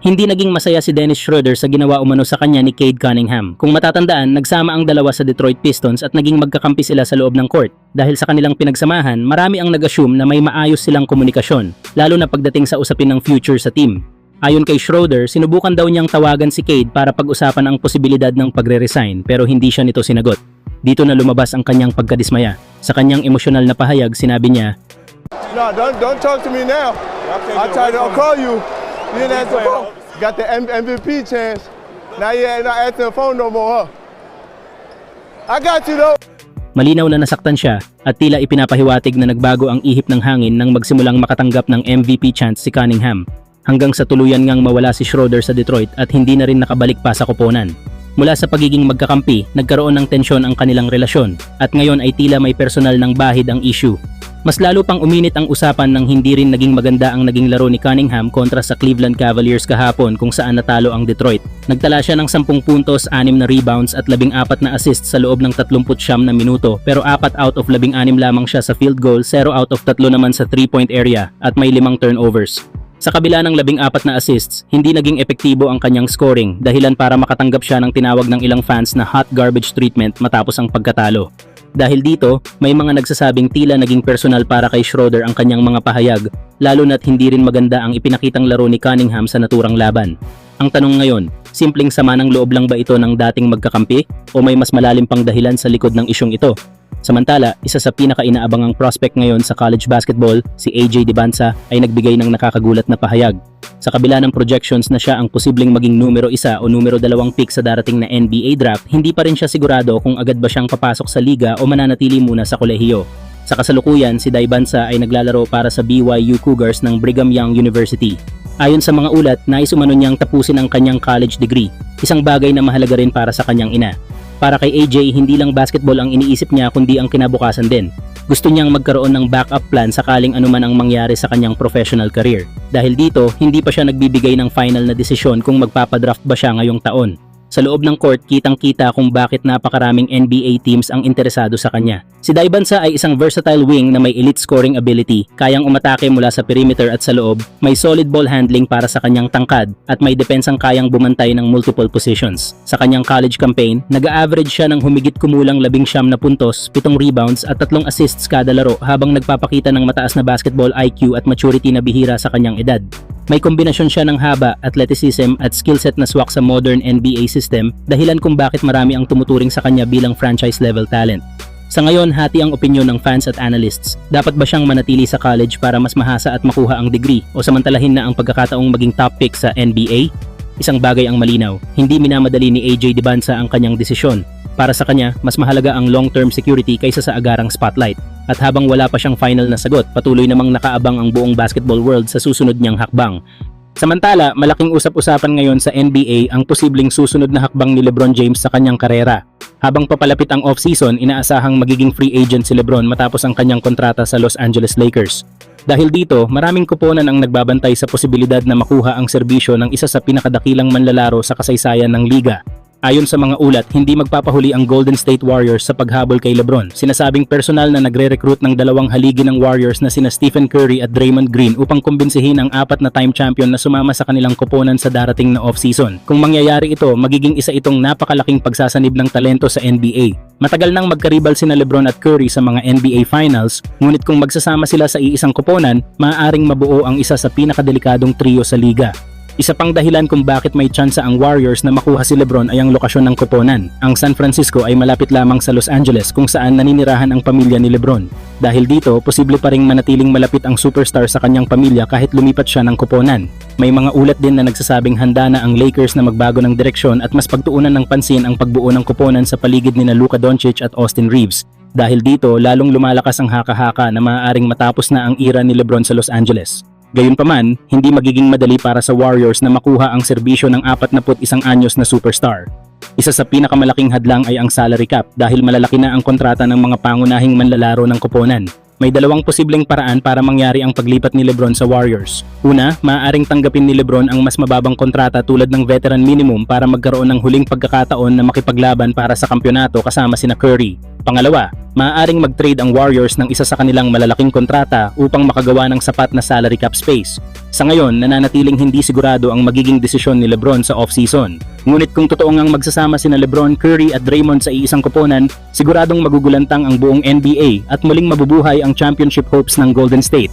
Hindi naging masaya si Dennis Schroeder sa ginawa umano sa kanya ni Cade Cunningham. Kung matatandaan, nagsama ang dalawa sa Detroit Pistons at naging magkakampi sila sa loob ng court. Dahil sa kanilang pinagsamahan, marami ang nag-assume na may maayos silang komunikasyon, lalo na pagdating sa usapin ng future sa team. Ayon kay Schroeder, sinubukan daw niyang tawagan si Cade para pag-usapan ang posibilidad ng pagre-resign pero hindi siya nito sinagot. Dito na lumabas ang kanyang pagkadismaya. Sa kanyang emosyonal na pahayag, sinabi niya, "No, don't talk to me now. I tried to call you. You didn't answer the phone. Got the MVP chance. Now you're not answering the phone no more, huh? I got you though." Malinaw na nasaktan siya at tila ipinapahiwatig na nagbago ang ihip ng hangin nang magsimulang makatanggap ng MVP chance si Cunningham. Hanggang sa tuluyan ngang mawala si Schroeder sa Detroit at hindi na rin nakabalik pa sa koponan. Mula sa pagiging magkakampi, nagkaroon ng tensyon ang kanilang relasyon at ngayon ay tila may personal ng bahid ang issue. Mas lalo pang uminit ang usapan nang hindi rin naging maganda ang naging laro ni Cunningham kontra sa Cleveland Cavaliers kahapon kung saan natalo ang Detroit. Nagtala siya ng 10 puntos, 6 na rebounds at 14 na assists sa loob ng 39 na minuto pero 4 out of 16 lamang siya sa field goal, 0 out of 3 naman sa 3-point area at may 5 turnovers. Sa kabila ng 14 na assists, hindi naging epektibo ang kanyang scoring dahilan para makatanggap siya ng tinawag ng ilang fans na hot garbage treatment matapos ang pagkatalo. Dahil dito, may mga nagsasabing tila naging personal para kay Schroeder ang kanyang mga pahayag, lalo na't hindi rin maganda ang ipinakitang laro ni Cunningham sa naturang laban. Ang tanong ngayon, simpleng sama ng loob lang ba ito ng dating magkakampi o may mas malalim pang dahilan sa likod ng isyong ito? Samantala, isa sa pinaka-inaabangang prospect ngayon sa college basketball, si AJ Dybantsa ay nagbigay ng nakakagulat na pahayag. Sa kabila ng projections na siya ang posibleng maging numero 1 o numero 2 pick sa darating na NBA draft, hindi pa rin siya sigurado kung agad ba siyang papasok sa liga o mananatili muna sa kolehiyo. Sa kasalukuyan, si Dybantsa ay naglalaro para sa BYU Cougars ng Brigham Young University. Ayon sa mga ulat, nais umano niyang tapusin ang kanyang college degree, isang bagay na mahalaga rin para sa kanyang ina. Para kay AJ, hindi lang basketball ang iniisip niya kundi ang kinabukasan din. Gusto niyang magkaroon ng backup plan sakaling anuman ang mangyari sa kanyang professional career. Dahil dito, hindi pa siya nagbibigay ng final na desisyon kung magpapadraft ba siya ngayong taon. Sa loob ng court, kitang-kita kung bakit napakaraming NBA teams ang interesado sa kanya. Si Dybantsa ay isang versatile wing na may elite scoring ability, kayang umatake mula sa perimeter at sa loob, may solid ball handling para sa kanyang tangkad, at may depensang kayang bumantay ng multiple positions. Sa kanyang college campaign, nag-a-average siya ng humigit kumulang 19 na puntos, 7 rebounds at 3 assists kada laro habang nagpapakita ng mataas na basketball IQ at maturity na bihira sa kanyang edad. May kombinasyon siya ng haba, athleticism at skillset na swak sa modern NBA system, dahilan kung bakit marami ang tumuturing sa kanya bilang franchise-level talent. Sa ngayon, hati ang opinyon ng fans at analysts. Dapat ba siyang manatili sa college para mas mahasa at makuha ang degree o samantalahin na ang pagkakataong maging top pick sa NBA? Isang bagay ang malinaw, hindi minamadali ni AJ Dybantsa ang kanyang desisyon. Para sa kanya, mas mahalaga ang long-term security kaysa sa agarang spotlight. At habang wala pa siyang final na sagot, patuloy namang nakaabang ang buong basketball world sa susunod niyang hakbang. Samantala, malaking usap-usapan ngayon sa NBA ang posibleng susunod na hakbang ni LeBron James sa kanyang karera. Habang papalapit ang off-season, inaasahang magiging free agent si LeBron matapos ang kanyang kontrata sa Los Angeles Lakers. Dahil dito, maraming koponan ang nagbabantay sa posibilidad na makuha ang serbisyo ng isa sa pinakadakilang manlalaro sa kasaysayan ng liga. Ayon sa mga ulat, hindi magpapahuli ang Golden State Warriors sa paghabol kay LeBron. Sinasabing personal na nagre-recruit ng 2 haligi ng Warriors na sina Stephen Curry at Draymond Green upang kumbinsihin ang 4 na time champion na sumama sa kanilang koponan sa darating na off-season. Kung mangyayari ito, magiging isa itong napakalaking pagsasanib ng talento sa NBA. Matagal nang magkaribal sina LeBron at Curry sa mga NBA Finals, ngunit kung magsasama sila sa iisang koponan, maaaring mabuo ang isa sa pinakadelikadong trio sa liga. Isa pang dahilan kung bakit may tsansa ang Warriors na makuha si LeBron ay ang lokasyon ng koponan. Ang San Francisco ay malapit lamang sa Los Angeles kung saan naninirahan ang pamilya ni LeBron. Dahil dito, posible pa ring manatiling malapit ang superstar sa kanyang pamilya kahit lumipat siya ng koponan. May mga ulat din na nagsasabing handa na ang Lakers na magbago ng direksyon at mas pagtuunan ng pansin ang pagbuo ng koponan sa paligid nina Luka Doncic at Austin Reeves. Dahil dito, lalong lumalakas ang haka-haka na maaaring matapos na ang era ni LeBron sa Los Angeles. Gayunpaman, hindi magiging madali para sa Warriors na makuha ang serbisyo ng 41 anyos na superstar. Isa sa pinakamalaking hadlang ay ang salary cap dahil malalaki na ang kontrata ng mga pangunahing manlalaro ng koponan. May 2 posibleng paraan para mangyari ang paglipat ni LeBron sa Warriors. Una, maaaring tanggapin ni LeBron ang mas mababang kontrata tulad ng veteran minimum para magkaroon ng huling pagkakataon na makipaglaban para sa kampyonato kasama sina Curry. Pangalawa, maaaring mag-trade ang Warriors ng isa sa kanilang malalaking kontrata upang makagawa ng sapat na salary cap space. Sa ngayon, nananatiling hindi sigurado ang magiging desisyon ni LeBron sa off-season. Ngunit kung totoo ngang magsasama sina LeBron, Curry at Draymond sa iisang koponan, siguradong magugulantang ang buong NBA at muling mabubuhay ang championship hopes ng Golden State.